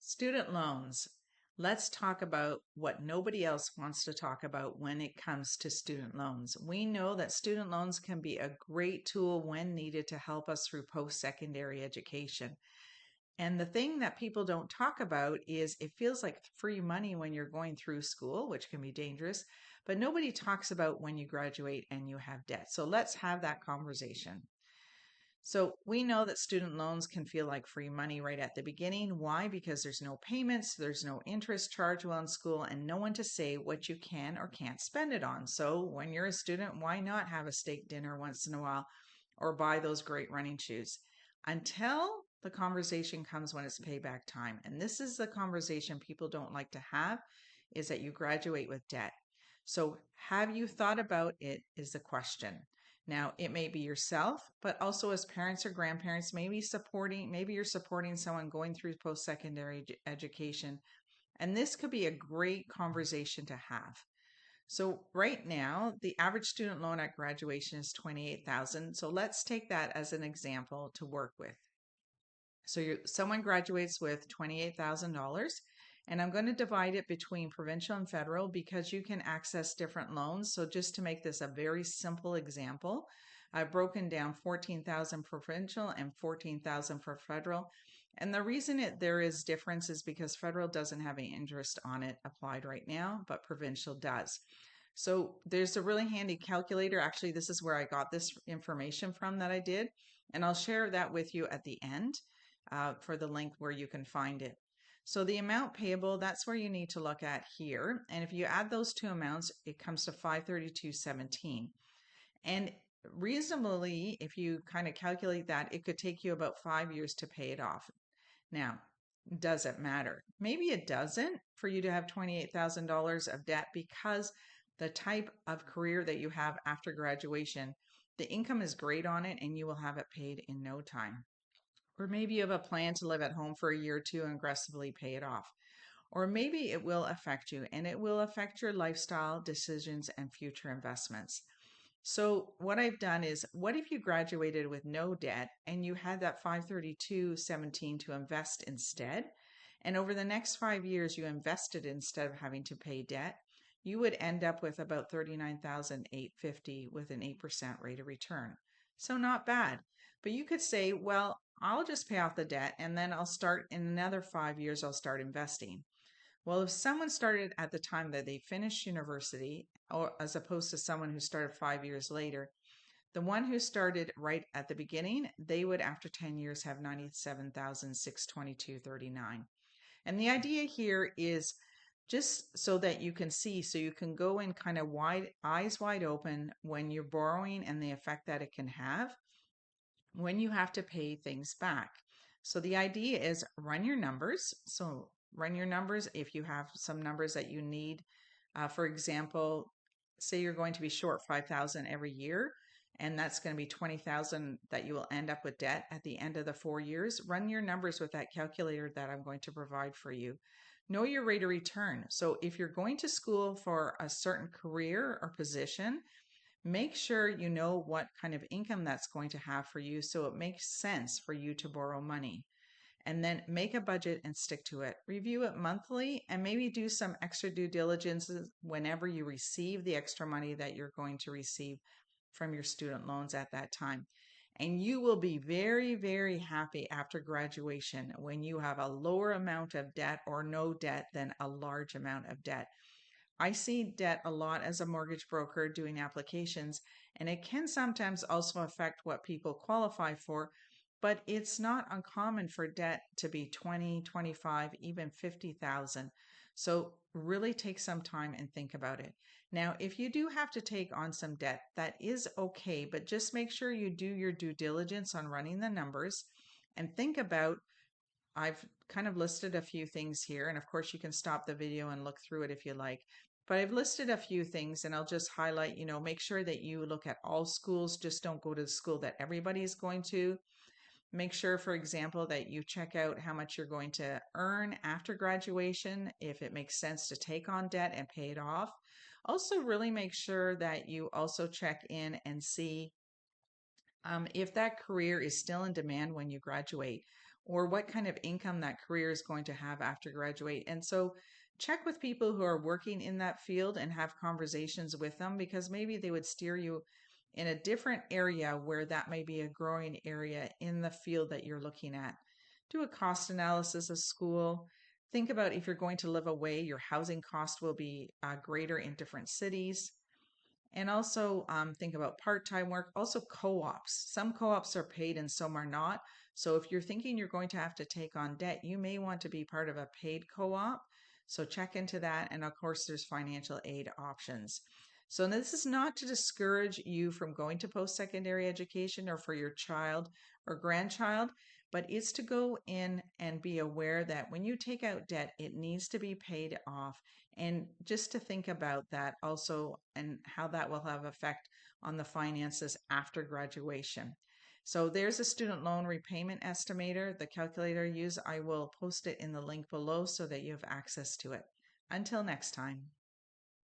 Student loans. Let's talk about what nobody else wants to talk about when it comes to student loans. We know that student loans can be a great tool when needed to help us through post secondary education. And the thing that people don't talk about is it feels like free money when you're going through school, which can be dangerous, but nobody talks about when you graduate and you have debt. So let's have that conversation. So we know that student loans can feel like free money right at the beginning. Why? Because there's no payments, there's no interest charged while in school, and no one to say what you can or can't spend it on. So when you're a student, why not have a steak dinner once in a while or buy those great running shoes? Until the conversation comes when it's payback time. And this is the conversation people don't like to have, is that you graduate with debt. So have you thought about it is the question. Now, it may be yourself, but also as parents or grandparents, maybe you're supporting someone going through post-secondary education. And this could be a great conversation to have. So right now, the average student loan at graduation is 28,000. So let's take that as an example to work with. So someone graduates with $28,000, and I'm going to divide it between provincial and federal because you can access different loans. So just to make this a very simple example, I've broken down 14,000 provincial and 14,000 for federal. And the reason there is difference is because federal doesn't have any interest on it applied right now, but provincial does. So there's a really handy calculator. Actually, this is where I got this information from that I did, and I'll share that with you at the end for the link where you can find it. So the amount payable, that's where you need to look at here. And if you add those two amounts, it comes to 532.17. And reasonably, if you kind of calculate that, it could take you about 5 years to pay it off. Now, does it matter? Maybe it doesn't for you to have $28,000 of debt because the type of career that you have after graduation, the income is great on it and you will have it paid in no time. Or maybe you have a plan to live at home for a year or two and aggressively pay it off. Or maybe it will affect you and it will affect your lifestyle decisions and future investments. So what I've done is, what if you graduated with no debt and you had that 532.17 to invest instead? And over the next 5 years, you invested instead of having to pay debt. You would end up with about 39,850 with an 8% rate of return. So not bad. But you could say, well, I'll just pay off the debt and then I'll start in another 5 years, I'll start investing. Well, if someone started at the time that they finished university, or as opposed to someone who started 5 years later, the one who started right at the beginning, they would after 10 years have 97,622.39. And the idea here is just so that you can see, so you can go in kind of eyes wide open when you're borrowing and the effect that it can have when you have to pay things back. So the idea is run your numbers. So run your numbers if you have some numbers that you need. For example, say you're going to be short 5,000 every year, and that's going to be 20,000 that you will end up with debt at the end of the 4 years. Run your numbers with that calculator that I'm going to provide for you. Know your rate of return. So if you're going to school for a certain career or position, make sure you know what kind of income that's going to have for you so it makes sense for you to borrow money. And then make a budget and stick to it. Review it monthly and maybe do some extra due diligence whenever you receive the extra money that you're going to receive from your student loans at that time. And you will be very, very happy after graduation when you have a lower amount of debt or no debt than a large amount of debt. I see debt a lot as a mortgage broker doing applications, and it can sometimes also affect what people qualify for, but it's not uncommon for debt to be 20, 25, even 50,000. So really take some time and think about it. Now, if you do have to take on some debt, that is okay, but just make sure you do your due diligence on running the numbers and think about I've kind of listed a few things here, and of course you can stop the video and look through it if you like. But I've listed a few things and I'll just highlight, make sure that you look at all schools. Just don't go to the school that everybody is going to. Make sure, for example, that you check out how much you're going to earn after graduation, if it makes sense to take on debt and pay it off. Also, really make sure that you also check in and see if that career is still in demand when you graduate. or what kind of income that career is going to have after graduate. And so check with people who are working in that field and have conversations with them, because maybe they would steer you in a different area where that may be a growing area in the field that you're looking at. Do a cost analysis of school. Think about if you're going to live away, your housing cost will be greater in different cities. And also think about part-time work, also co-ops. Some co-ops are paid and some are not. So if you're thinking you're going to have to take on debt, you may want to be part of a paid co-op. So check into that. And of course, there's financial aid options. So this is not to discourage you from going to post-secondary education or for your child or grandchild, but it's to go in and be aware that when you take out debt, it needs to be paid off, and just to think about that also and how that will have effect on the finances after graduation. So there's a student loan repayment estimator, the calculator I use. I will post it in the link below so that you have access to it. Until next time.